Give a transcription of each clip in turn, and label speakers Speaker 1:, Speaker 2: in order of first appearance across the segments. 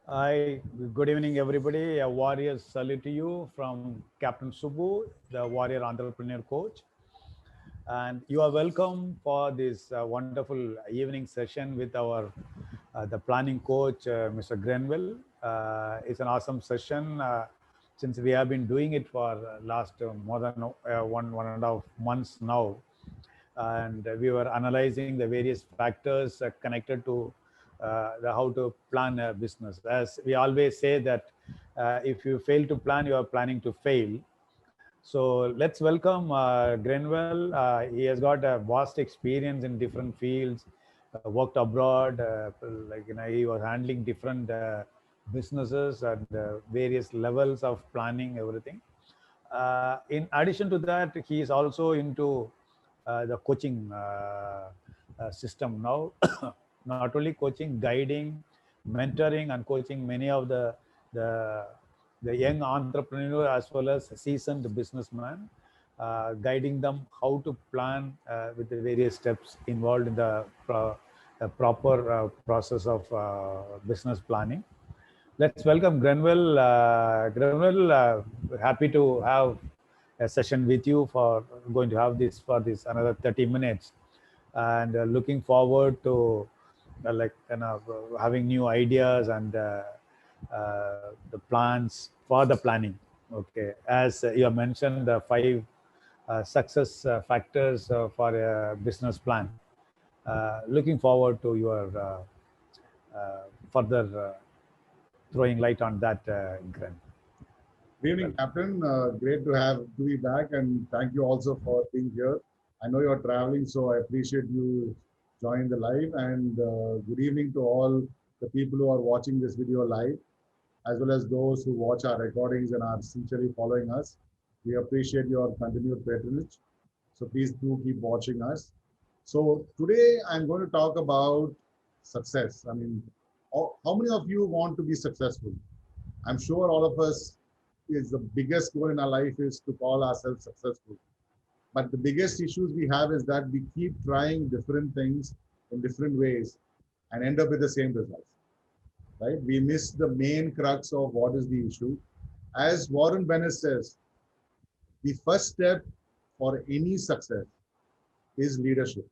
Speaker 1: Hi, good evening, everybody. A warrior salute to you from Captain Subbu, the warrior entrepreneur coach. And you are welcome for this wonderful evening session with our the planning coach, Mr. Grenville. It's an awesome session since we have been doing it for last more than one and a half months now, and we were analyzing the various factors connected to how to plan a business. As we always say that if you fail to plan, you are planning to fail. So let's welcome Grenville. He has got a vast experience in different fields, worked abroad, he was handling different businesses at various levels of planning, everything. In addition to that, he is also into the coaching system now. Not only coaching, guiding, mentoring, and coaching many of the, the young entrepreneur as well as seasoned businessman, guiding them how to plan with the various steps involved in the proper process of business planning. Let's welcome Grenville. Grenville, happy to have a session with you for going to have this for this another 30 minutes, and looking forward to having new ideas and the plans for the planning. Okay, as you have mentioned, the five success factors for a business plan. Looking forward to your further throwing light on that, Gren.
Speaker 2: Good evening, Captain. Great to be back, and thank you also for being here. I know you're traveling, so I appreciate you joining the live. And good evening to all the people who are watching this video live, as well as those who watch our recordings and are sincerely following us. We appreciate your continued patronage. So please do keep watching us. So today I'm going to talk about success. I mean, how many of you want to be successful? I'm sure all of us is the biggest goal in our life is to call ourselves successful. But the biggest issues we have is that we keep trying different things in different ways and end up with the same results, right? We miss the main crux of what is the issue. As Warren Bennett says, the first step for any success is leadership.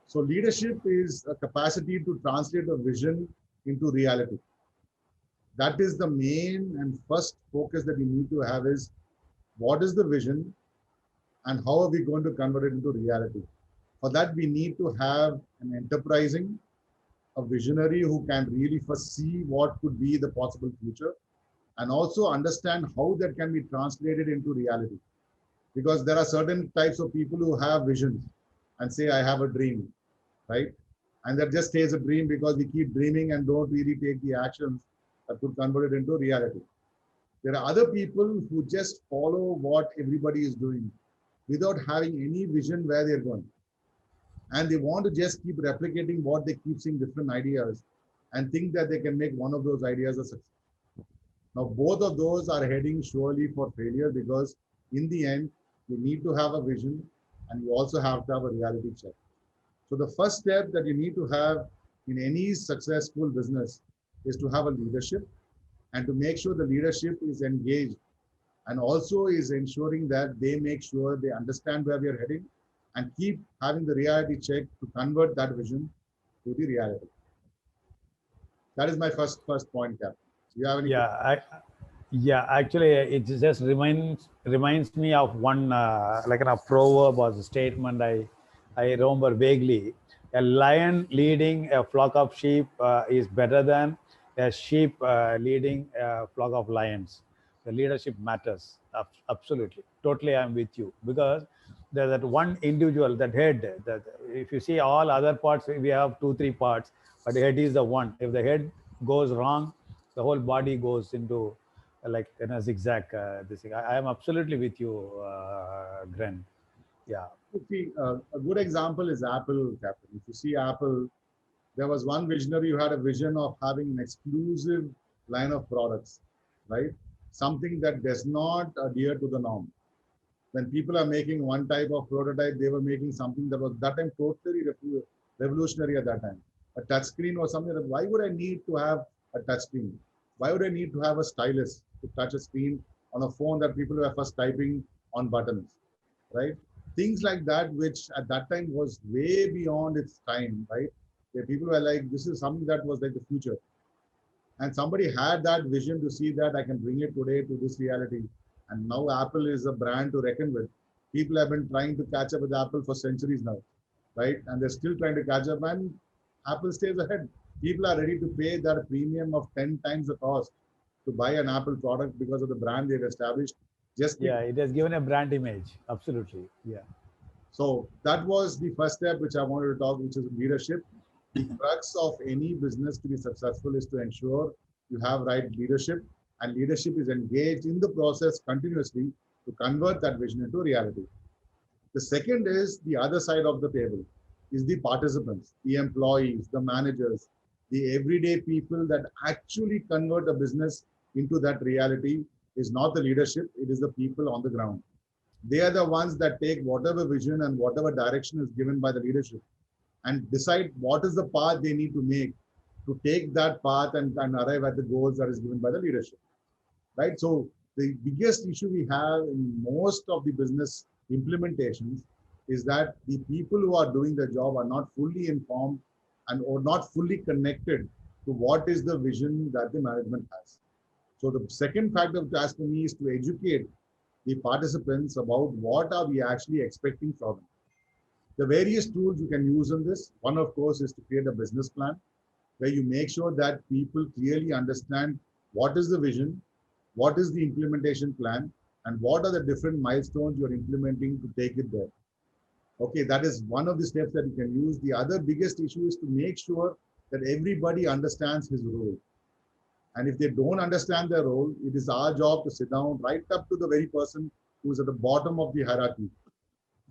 Speaker 2: So leadership is a capacity to translate a vision into reality. That is the main and first focus that we need to have is what is the vision and how are we going to convert it into reality. For that, we need to have an enterprising, a visionary who can really foresee what could be the possible future and also understand how that can be translated into reality. Because there are certain types of people who have visions and say, I have a dream, right? And that just stays a dream because we keep dreaming and don't really take the actions that could convert it into reality. There are other people who just follow what everybody is doing without having any vision where they're going. And they want to just keep replicating what they keep seeing different ideas and think that they can make one of those ideas a success. Now, both of those are heading surely for failure because in the end, you need to have a vision and you also have to have a reality check. So the first step that you need to have in any successful business is to have a leadership and to make sure the leadership is engaged and also is ensuring that they make sure they understand where we are heading and keep having the reality check to convert that vision to the reality. That is my first point, Captain. Do you have any?
Speaker 1: Yeah, actually, it just reminds me of one like a proverb or a statement I remember vaguely. A lion leading a flock of sheep is better than a sheep leading a flock of lions. The leadership matters. Absolutely, totally, I'm with you because there's that one individual, that head. That if you see all other parts, we have two, three parts, but the head is the one. If the head goes wrong, the whole body goes into like in a zigzag. This thing. I am absolutely with you, Gren. Yeah.
Speaker 2: See, a good example is Apple, Captain. If you see Apple, there was one visionary who had a vision of having an exclusive line of products, right? Something that does not adhere to the norm. When people are making one type of prototype, they were making something that was that time totally revolutionary at that time. a touch screen or something. Like, why would I need to have a touch screen? Why would I need to have a stylus to touch a screen on a phone that people were first typing on buttons, right? Things like that, which at that time was way beyond its time, right? Where people were like, this is something that was like the future. And somebody had that vision to see that I can bring it today to this reality. And now Apple is a brand to reckon with. People have been trying to catch up with Apple for centuries now, right? And they're still trying to catch up, and Apple stays ahead. People are ready to pay that premium of 10 times the cost to buy an Apple product because of the brand they've established. Just
Speaker 1: Yeah, it has given a brand image. Absolutely. Yeah.
Speaker 2: so that was the first step which I wanted to talk, which is leadership. The crux of any business to be successful is to ensure you have right leadership, and leadership is engaged in the process continuously to convert that vision into reality. The second is the other side of the table, is the participants, the employees, the managers, the everyday people that actually convert a business into that reality. Is not the leadership, it is the people on the ground. They are the ones that take whatever vision and whatever direction is given by the leadership and decide what is the path they need to make to take that path and arrive at the goals that is given by the leadership, right? So the biggest issue we have in most of the business implementations is that the people who are doing the job are not fully informed and or not fully connected to what is the vision that the management has. So the second factor to ask for me is to educate the participants about what are we actually expecting from them. The various tools you can use in this, one of course is to create a business plan where you make sure that people clearly understand what is the vision, what is the implementation plan, and what are the different milestones you're implementing to take it there. Okay, that is one of the steps that you can use. The other biggest issue is to make sure that everybody understands his role. And if they don't understand their role, it is our job to sit down right up to the very person who is at the bottom of the hierarchy.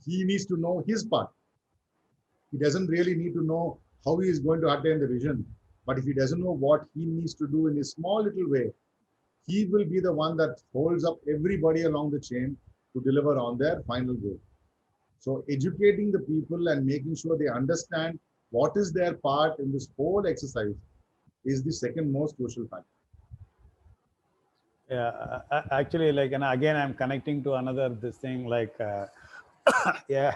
Speaker 2: He needs to know his part. He doesn't really need to know how he is going to attain the vision. But if he doesn't know what he needs to do in a small little way, he will be the one that holds up everybody along the chain to deliver on their final goal. So educating the people and making sure they understand what is their part in this whole exercise is the second most crucial factor.
Speaker 1: Yeah. Actually, like, and again, I'm connecting to another this thing like, yeah,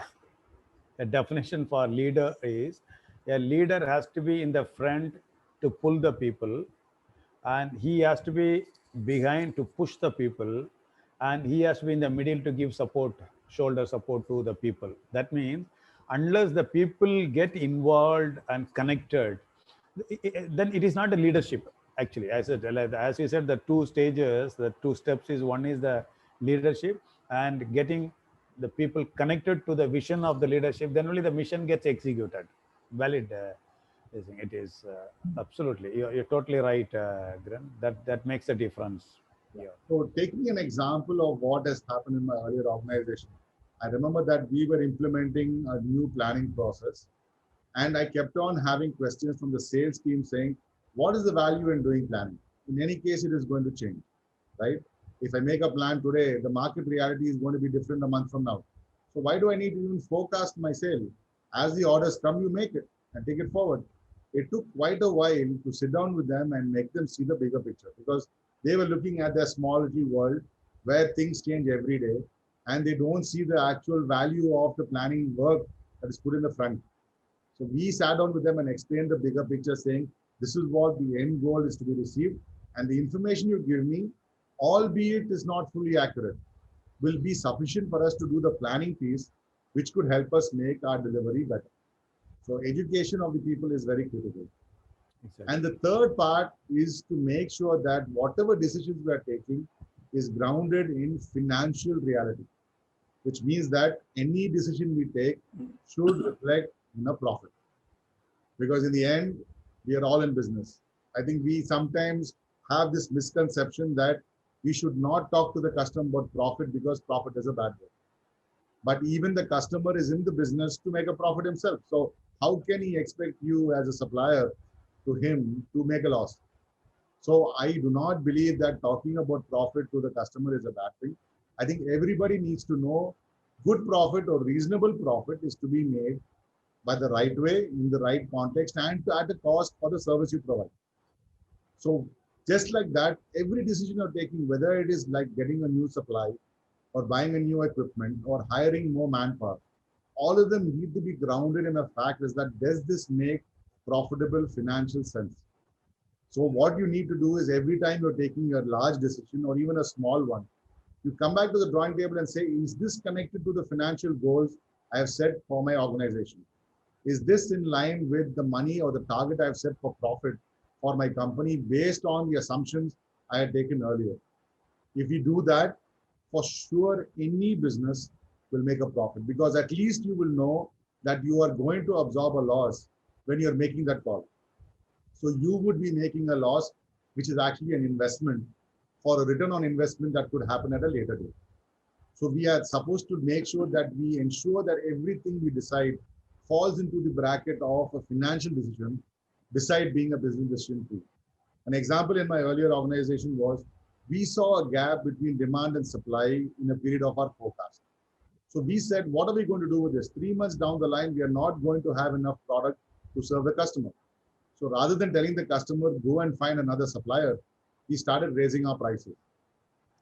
Speaker 1: a definition for leader is a leader has to be in the front to pull the people, and he has to be behind to push the people, and he has to be in the middle to give support, shoulder support to the people. That means unless the people get involved and connected, then it is not a leadership. Actually, I said, like, as you said, the two stages, the two steps is, one is the leadership and getting the people connected to the vision of the leadership, then only the mission gets executed. Valid. It is absolutely. You're totally right, Gren. That makes a difference. Yeah.
Speaker 2: So taking an example of what has happened in my earlier organization, I remember that we were implementing a new planning process, and I kept on having questions from the sales team saying, what is the value in doing planning? In any case, it is going to change, right? If I make a plan today, the market reality is going to be different a month from now. So why do I need to even forecast my sale? As the orders come, you make it and take it forward. It took quite a while to sit down with them and make them see the bigger picture, because they were looking at their small little world where things change every day, and they don't see the actual value of the planning work that is put in the front. So we sat down with them and explained the bigger picture, saying, this is what the end goal is to be received. And the information you give me, albeit is not fully accurate, will be sufficient for us to do the planning piece, which could help us make our delivery better. So education of the people is very critical.
Speaker 1: Exactly.
Speaker 2: And the third part is to make sure that whatever decisions we are taking is grounded in financial reality, which means that any decision we take should reflect in a profit. Because in the end, we are all in business. I think we sometimes have this misconception that we should not talk to the customer about profit because profit is a bad word. But even the customer is in the business to make a profit himself. So how can he expect you as a supplier to him to make a loss? So I do not believe that talking about profit to the customer is a bad thing. I think everybody needs to know good profit or reasonable profit is to be made by the right way, in the right context, and at a cost for the service you provide. So just like that, every decision you're taking, whether it is like getting a new supply or buying a new equipment or hiring more manpower, all of them need to be grounded in a fact is that does this make profitable financial sense? So what you need to do is every time you're taking a large decision or even a small one, you come back to the drawing table and say, is this connected to the financial goals I have set for my organization? Is this in line with the money or the target I've set for profit for my company based on the assumptions I had taken earlier? If you do that, for sure, any business will make a profit because at least you will know that you are going to absorb a loss when you're making that call. So you would be making a loss, which is actually an investment for a return on investment that could happen at a later date. So we are supposed to make sure that we ensure that everything we decide falls into the bracket of a financial decision, beside being a business decision too. An example in my earlier organization was we saw a gap between demand and supply in a period of our forecast. So we said, what are we going to do with this? 3 months down the line, we are not going to have enough product to serve the customer. So rather than telling the customer, go and find another supplier, we started raising our prices.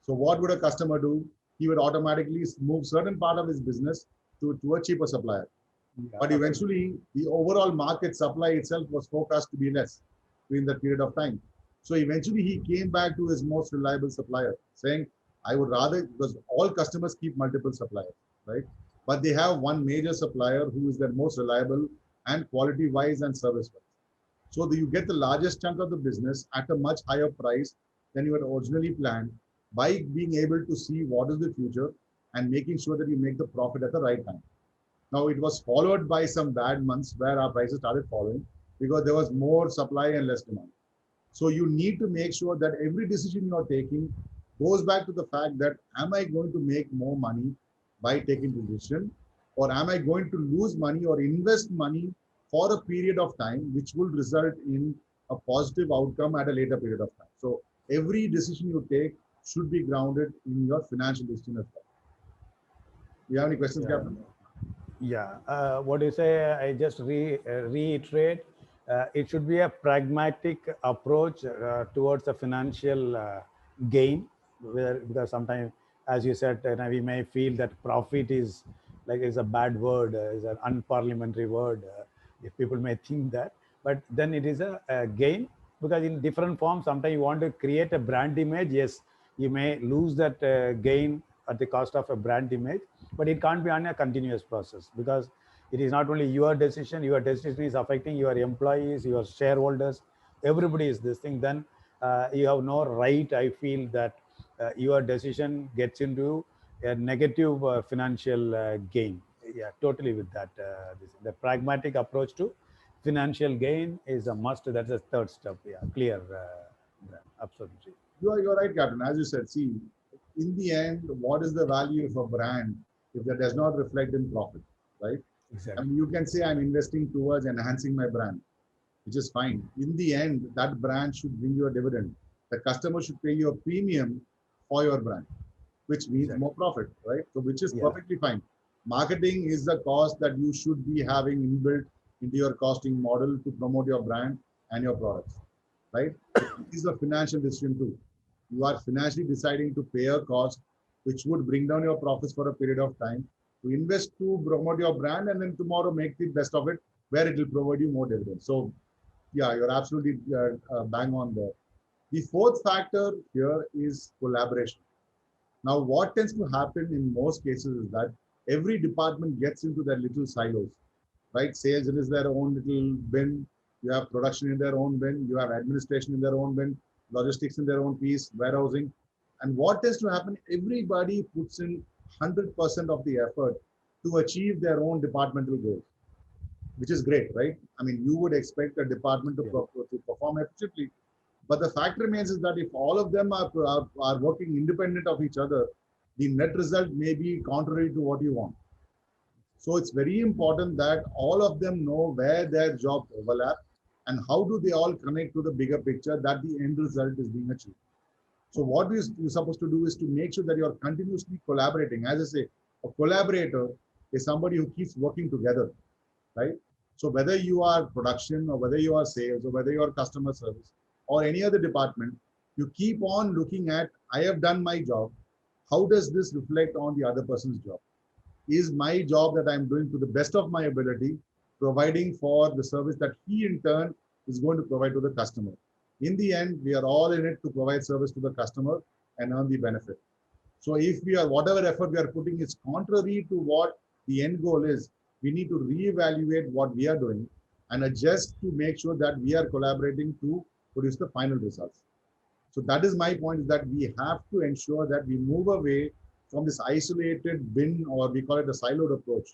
Speaker 2: So what would a customer do? He would automatically move certain part of his business to a cheaper supplier.
Speaker 1: Yeah,
Speaker 2: But eventually, the overall market supply itself was forecast to be less during that period of time. So eventually, he came back to his most reliable supplier, saying, I would rather, because all customers keep multiple suppliers, right? But they have one major supplier who is their most reliable and quality-wise and service-wise. So that you get the largest chunk of the business at a much higher price than you had originally planned by being able to see what is the future and making sure that you make the profit at the right time. Now, it was followed by some bad months where our prices started falling because there was more supply and less demand. So you need to make sure that every decision you're taking goes back to the fact that am I going to make more money by taking the decision, or am I going to lose money or invest money for a period of time which will result in a positive outcome at a later period of time. So every decision you take should be grounded in your financial decision as well. Do you have any questions,
Speaker 1: yeah.
Speaker 2: Captain?
Speaker 1: Yeah, what do you say? I just reiterate. It should be a pragmatic approach towards the financial gain, because sometimes, as you said, we may feel that profit is a bad word, is an unparliamentary word. If people may think that, but then it is a gain, because in different forms. Sometimes you want to create a brand image. Yes, you may lose that gain at the cost of a brand image, but it can't be on a continuous process, because it is not only your decision is affecting your employees, your shareholders, everybody is this thing. Then you have no right, I feel, that your decision gets into a negative financial gain. Yeah, totally with that. The pragmatic approach to financial gain is a must. That's the third step. Yeah, clear. Absolutely.
Speaker 2: You're right, Captain. As you said, see, in the end, what is the value of a brand if that does not reflect in profit, right? I
Speaker 1: Exactly.
Speaker 2: mean, you can say I'm investing towards enhancing my brand, which is fine. In the end, that brand should bring you a dividend. The customer should pay you a premium for your brand, which means
Speaker 1: Exactly.
Speaker 2: more profit, right? So, which is
Speaker 1: Yeah.
Speaker 2: perfectly fine. Marketing is the cost that you should be having inbuilt into your costing model to promote your brand and your products, right? So it is a financial decision too. You are financially deciding to pay a cost which would bring down your profits for a period of time to invest to promote your brand, and then tomorrow make the best of it where it will provide you more dividends. So yeah, you're absolutely bang on there. The fourth factor here is collaboration. Now, what tends to happen in most cases is that every department gets into their little silos, right? Sales is their own little bin. You have production in their own bin. You have administration in their own bin, logistics in their own piece, warehousing. And what tends to happen, everybody puts in 100% of the effort to achieve their own departmental goals, which is great, right? I mean, you would expect a department
Speaker 1: Yeah.
Speaker 2: to perform efficiently. But the fact remains is that if all of them are working independent of each other, the net result may be contrary to what you want. So it's very important that all of them know where their jobs overlap and how do they all connect to the bigger picture that the end result is being achieved. So what you're supposed to do is to make sure that you're continuously collaborating. As I say, a collaborator is somebody who keeps working together, right? So whether you are production or whether you are sales or whether you are customer service or any other department, you keep on looking at, I have done my job. How does this reflect on the other person's job? Is my job that I'm doing to the best of my ability, providing for the service that he in turn is going to provide to the customer? In the end, we are all in it to provide service to the customer and earn the benefit. So if we are, whatever effort we are putting is contrary to what the end goal is, we need to reevaluate what we are doing and adjust to make sure that we are collaborating to produce the final results. So that is my point, is that we have to ensure that we move away from this isolated bin, or we call it a siloed approach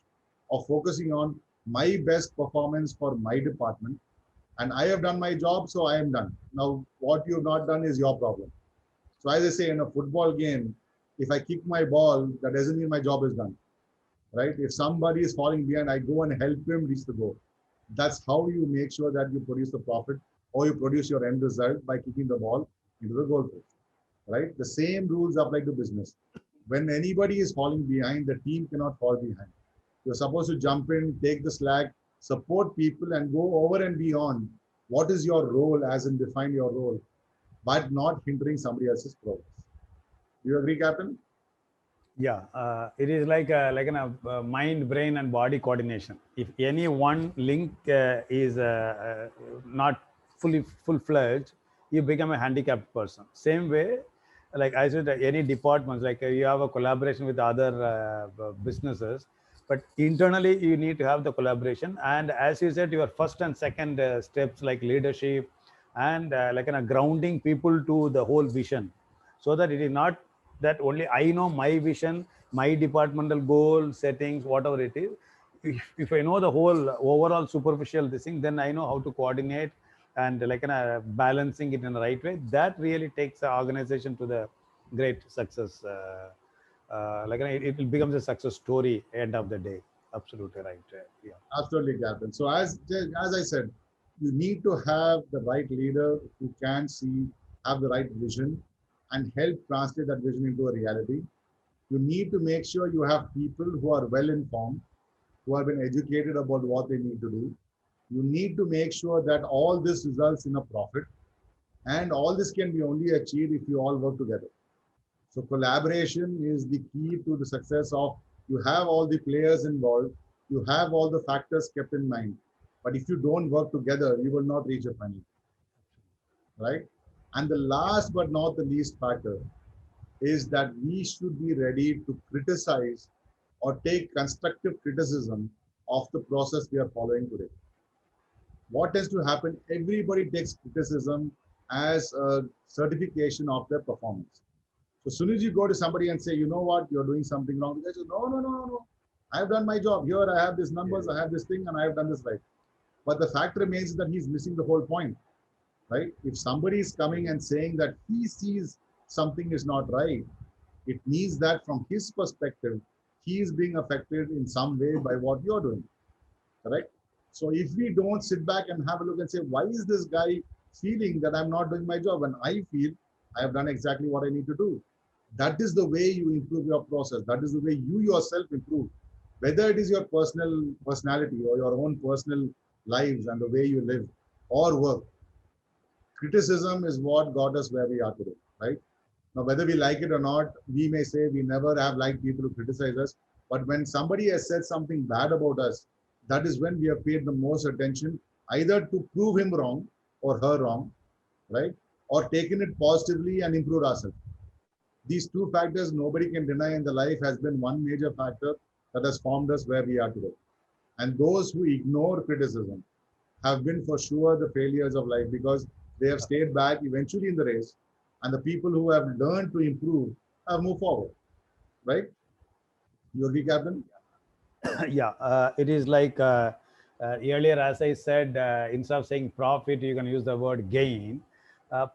Speaker 2: of focusing on my best performance for my department. And I have done my job, so I am done. Now, what you have not done is your problem. So as I say, in a football game, if I kick my ball, that doesn't mean my job is done, right? If somebody is falling behind, I go and help him reach the goal. That's how you make sure that you produce the profit, or you produce your end result by kicking the ball into the goal post, right? The same rules apply to business. When anybody is falling behind, the team cannot fall behind. You're supposed to jump in, take the slack, support people, and go over and beyond. What is your role, as in define your role, but not hindering somebody else's progress. Do you agree, Captain?
Speaker 1: Yeah, it is like an mind, brain, and body coordination. If any one link is not fully full-fledged, you become a handicapped person. Same way, like I said, any departments, like you have a collaboration with other businesses, but internally you need to have the collaboration. And as you said, your first and second steps, like leadership and like grounding people to the whole vision, so that it is not that only I know my vision, my departmental goal settings, whatever it is. If I know the whole overall superficial this thing, then I know how to coordinate and balancing it in the right way. That really takes the organization to the great success. It becomes a success story end of the day. Absolutely right. Yeah.
Speaker 2: Absolutely, Captain. So as I said, you need to have the right leader who can see, have the right vision, and help translate that vision into a reality. You need to make sure you have people who are well informed, who have been educated about what they need to do. You need to make sure that all this results in a profit, and all this can be only achieved if you all work together. So collaboration is the key to the success of, you have all the players involved, you have all the factors kept in mind. But if you don't work together, you will not reach a final, right? And the last but not the least factor is that we should be ready to criticize or take constructive criticism of the process we are following today. What tends to happen? Everybody takes criticism as a certification of their performance. So as soon as you go to somebody and say, you know what, you're doing something wrong, they say, no, no, no, no, no. I've done my job. Here I have these numbers, I have this thing, and I have done this right. But the fact remains that he's missing the whole point, right? If somebody is coming and saying that he sees something is not right, it means that from his perspective, he is being affected in some way by what you're doing, correct? So if we don't sit back and have a look and say, why is this guy feeling that I'm not doing my job when I feel I have done exactly what I need to do? That is the way you improve your process. That is the way you yourself improve. Whether it is your personal personality or your own personal lives and the way you live or work, criticism is what got us where we are today, right? Now, whether we like it or not, we may say we never have liked people who criticize us. But when somebody has said something bad about us, that is when we have paid the most attention, either to prove him wrong or her wrong, right? Or taken it positively and improved ourselves. These two factors nobody can deny in the life has been one major factor that has formed us where we are today. And those who ignore criticism have been for sure the failures of life, because they have stayed back eventually in the race, and the people who have learned to improve have moved forward, right? You agree, Captain?
Speaker 1: Yeah, it is like earlier, as I said, instead of saying profit, you can use the word gain.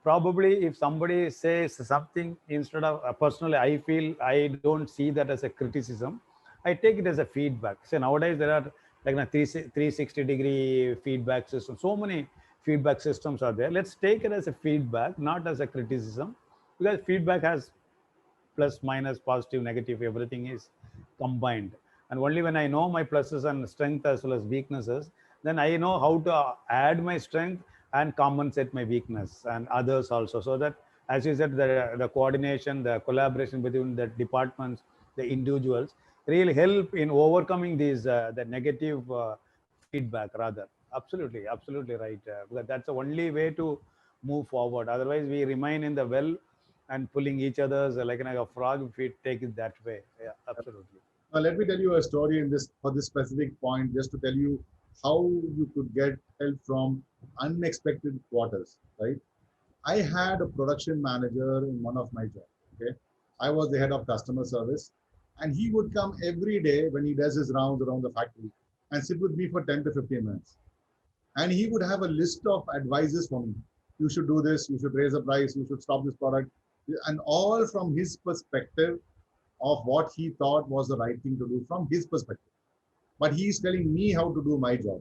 Speaker 1: Probably, if somebody says something, instead of personally, I feel I don't see that as a criticism. I take it as a feedback. So nowadays there are like a 360-degree feedback system. So many feedback systems are there. Let's take it as a feedback, not as a criticism, because feedback has plus, minus, positive, negative, everything is combined. And only when I know my pluses and strengths as well as weaknesses, then I know how to add my strength and compensate my weakness and others also. So that, as you said, the coordination, the collaboration between the departments, the individuals really help in overcoming these the negative feedback rather. Absolutely right. Because that's the only way to move forward. Otherwise, we remain in the well and pulling each other's like a frog if we take it that way. Yeah, absolutely.
Speaker 2: Now, let me tell you a story in this for this specific point, just to tell you how you could get help from unexpected quarters, right? I had a production manager in one of my jobs. Okay, I was the head of customer service, and he would come every day when he does his rounds around the factory and sit with me for 10 to 15 minutes. And he would have a list of advices for me. You should do this, you should raise the price, you should stop this product, and all from his perspective of what he thought was the right thing to do from his perspective. But he's telling me how to do my job.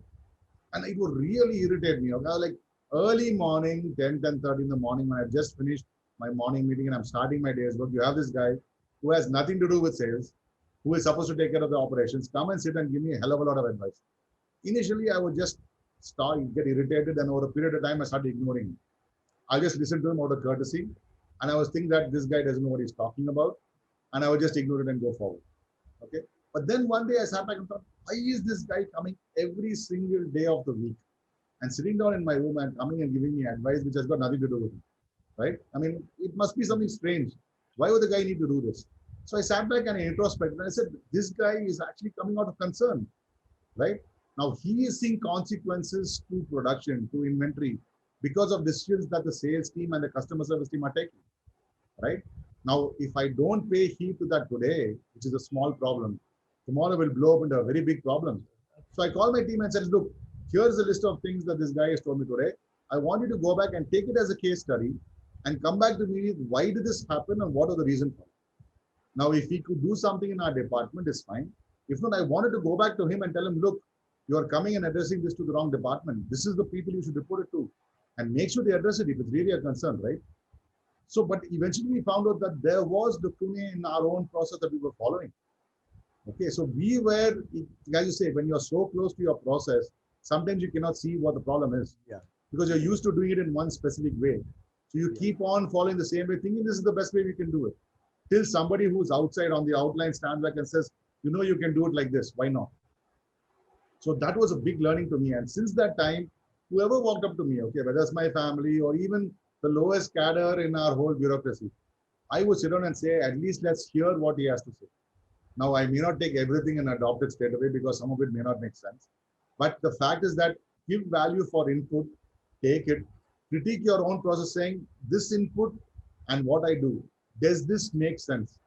Speaker 2: And it would really irritate me. Okay? Like early morning, 10:30 in the morning, when I just finished my morning meeting and I'm starting my day's work, you have this guy who has nothing to do with sales, who is supposed to take care of the operations, come and sit and give me a hell of a lot of advice. Initially, I would just get irritated, and over a period of time, I started ignoring him. I just listened to him out of courtesy, and I was thinking that this guy doesn't know what he's talking about, and I would just ignore it and go forward. Okay. But then one day I sat back and thought, why is this guy coming every single day of the week and sitting down in my room and coming and giving me advice which has got nothing to do with it? Right? I mean, it must be something strange. Why would the guy need to do this? So I sat back and I introspected and I said, this guy is actually coming out of concern. Right? Now he is seeing consequences to production, to inventory, because of decisions that the sales team and the customer service team are taking. Right? Now, if I don't pay heed to that today, which is a small problem, tomorrow will blow up into a very big problem. So I called my team and said, look, here's a list of things that this guy has told me today. I want you to go back and take it as a case study and come back to me with why did this happen and what are the reasons for it. Now, if he could do something in our department, it's fine. If not, I wanted to go back to him and tell him, look, you are coming and addressing this to the wrong department. This is the people you should report it to and make sure they address it if it's really a concern, right? So, but eventually we found out that there was lacunae in our own process that we were following. Okay, so we were, as you say, when you're so close to your process, sometimes you cannot see what the problem is.
Speaker 1: Yeah.
Speaker 2: Because you're used to doing it in one specific way. So you keep on following the same way, thinking this is the best way we can do it. Till somebody who's outside on the outline stands back and says, you know, you can do it like this. Why not? So that was a big learning to me. And since that time, whoever walked up to me, okay, whether it's my family or even the lowest cadre in our whole bureaucracy, I would sit down and say, at least let's hear what he has to say. Now, I may not take everything and adopt it straight away because some of it may not make sense. But the fact is that give value for input, take it, critique your own process saying, this input and what I do, does this make sense?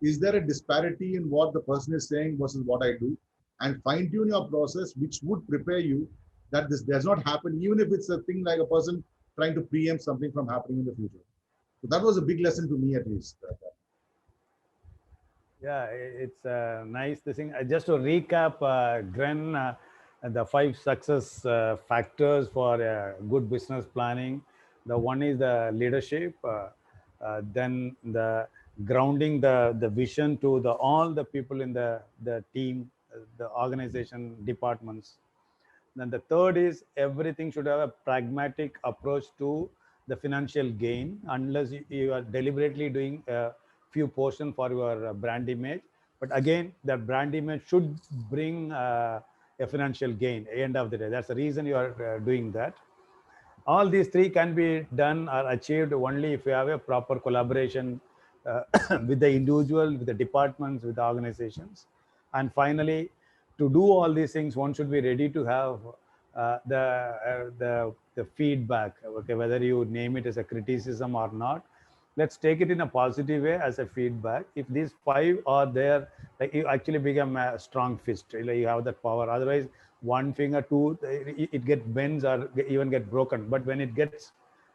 Speaker 2: Is there a disparity in what the person is saying versus what I do? And fine tune your process, which would prepare you that this does not happen, even if it's a thing like a person trying to preempt something from happening in the future. So that was a big lesson to me, at least.
Speaker 1: Yeah, it's nice. This thing. Just to recap, Gren, the 5 success factors for good business planning. The one is the leadership, then the grounding the vision to the all the people in the team, the organization departments. Then the third is everything should have a pragmatic approach to the financial gain, unless you are deliberately doing a few portion for your brand image. But again, that brand image should bring a financial gain at the end of the day. That's the reason you are doing that. All these three can be done or achieved only if you have a proper collaboration uh, with the individual, with the departments, with the organizations. And finally, to do all these things, one should be ready to have the feedback. Okay, whether you name it as a criticism or not, let's take it in a positive way as a feedback. If these 5 are there, like you actually become a strong fist. Like you have that power. Otherwise, one finger, two, it get bends or even get broken. But when it gets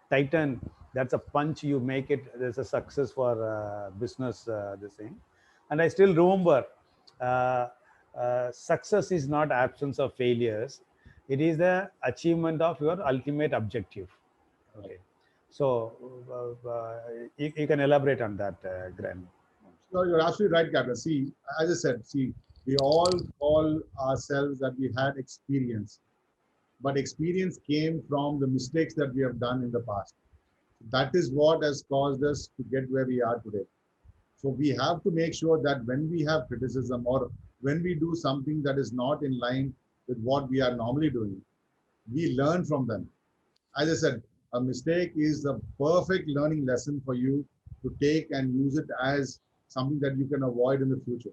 Speaker 1: tightened, that's a punch you make it. There's a success for business. This thing, and I still remember. Success is not absence of failures, it is the achievement of your ultimate objective. Okay, so you can elaborate on that, Gren.
Speaker 2: No, you're absolutely right, Captain. As I said, we all call ourselves that we had experience. but experience came from the mistakes that we have done in the past. That is what has caused us to get where we are today. So we have to make sure that when we have criticism or when we do something that is not in line with what we are normally doing, we learn from them. As I said, a mistake is a perfect learning lesson for you to take and use it as something that you can avoid in the future.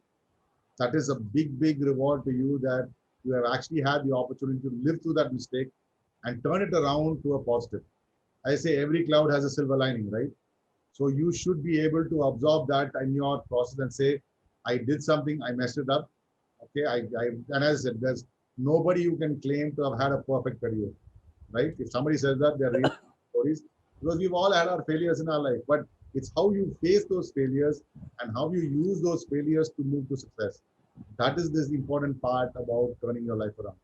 Speaker 2: That is a big, big reward to you, that you have actually had the opportunity to live through that mistake and turn it around to a positive. I say every cloud has a silver lining, right? So you should be able to absorb that in your process and say, I did something, I messed it up. Okay, and as I said, there's nobody who can claim to have had a perfect career, right? If somebody says that, they're really stories, because we've all had our failures in our life, but it's how you face those failures and how you use those failures to move to success. That is this important part about turning your life around.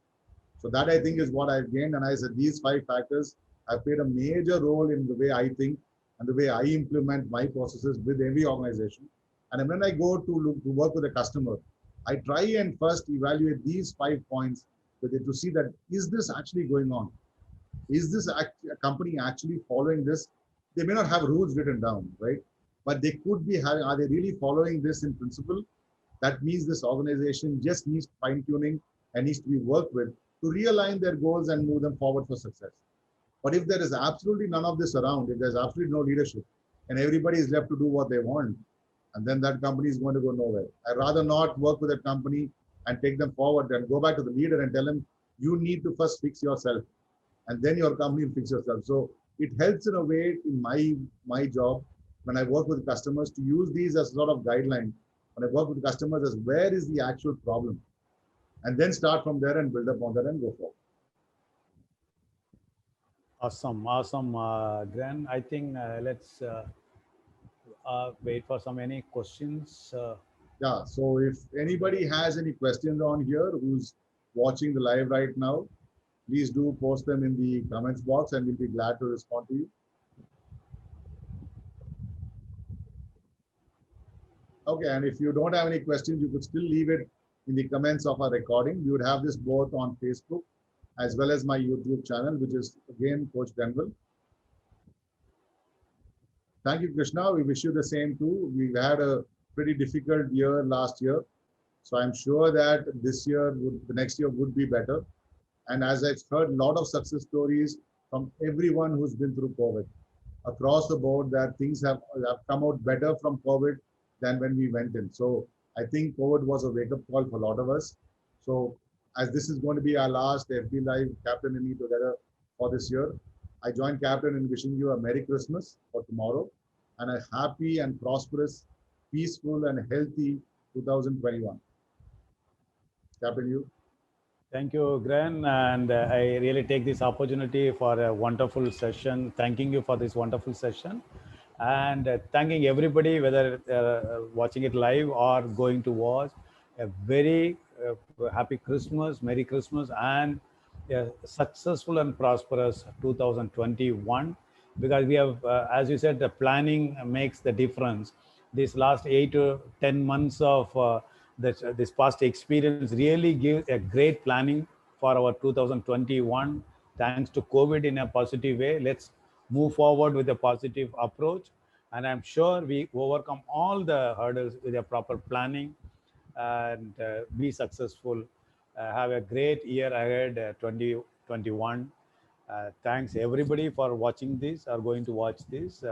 Speaker 2: So that, I think, is what I've gained. And I said these 5 factors have played a major role in the way I think and the way I implement my processes with every organization. And when I go to work with a customer, I try and first evaluate these 5 points with it to see that, is this actually going on? Is this company actually following this? They may not have rules written down, right? But they could be having, are they really following this in principle? That means this organization just needs fine tuning and needs to be worked with to realign their goals and move them forward for success. But if there is absolutely none of this around, if there's absolutely no leadership and everybody is left to do what they want, and then that company is going to go nowhere. I'd rather not work with a company and take them forward and go back to the leader and tell him, you need to first fix yourself and then your company will fix yourself. So it helps in a way in my job when I work with customers to use these as sort of guideline. When I work with customers, as where is the actual problem, and then start from there and build up on that and go forward.
Speaker 1: Awesome, awesome, Gren. I think let's wait for some any questions.
Speaker 2: Yeah. So if anybody has any questions on here who's watching the live right now, please do post them in the comments box and we'll be glad to respond to you. Okay, and if you don't have any questions, you could still leave it in the comments of our recording. We would have this both on Facebook as well as my YouTube channel, which is again Coach Grenville. Thank you, Krishna. We wish you the same too. We had a pretty difficult year last year. So I'm sure that this year, the next year would be better. And as I've heard a lot of success stories from everyone who's been through COVID across the board, that things have come out better from COVID than when we went in. So I think COVID was a wake-up call for a lot of us. So as this is going to be our last FB Live Captain and me together for this year, I join Captain in wishing you a Merry Christmas for tomorrow and a happy and prosperous, peaceful and healthy 2021. Captain, you.
Speaker 1: Thank you, Gren. And I really take this opportunity for a wonderful session. Thanking you for this wonderful session. And thanking everybody, whether watching it live or going to watch, a very happy Christmas, Merry Christmas, and a successful and prosperous 2021. Because we have, as you said, the planning makes the difference. This last 8 to 10 months of this past experience really gives a great planning for our 2021. Thanks to COVID in a positive way. Let's move forward with a positive approach. And I'm sure we overcome all the hurdles with a proper planning and be successful. Have a great year ahead, 2021. Thanks everybody for watching this or going to watch this.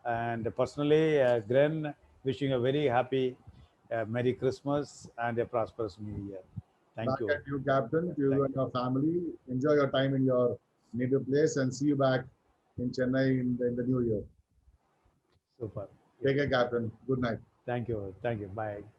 Speaker 1: And personally, Gren, wishing a very happy Merry Christmas and a prosperous New Year. Thank
Speaker 2: Back
Speaker 1: you.
Speaker 2: at you, Captain, to
Speaker 1: Thank
Speaker 2: you and your family. Enjoy your time in your native place and see you back in Chennai in the new year.
Speaker 1: Super.
Speaker 2: Take care, Captain. Good night.
Speaker 1: Thank you. Thank you. Bye.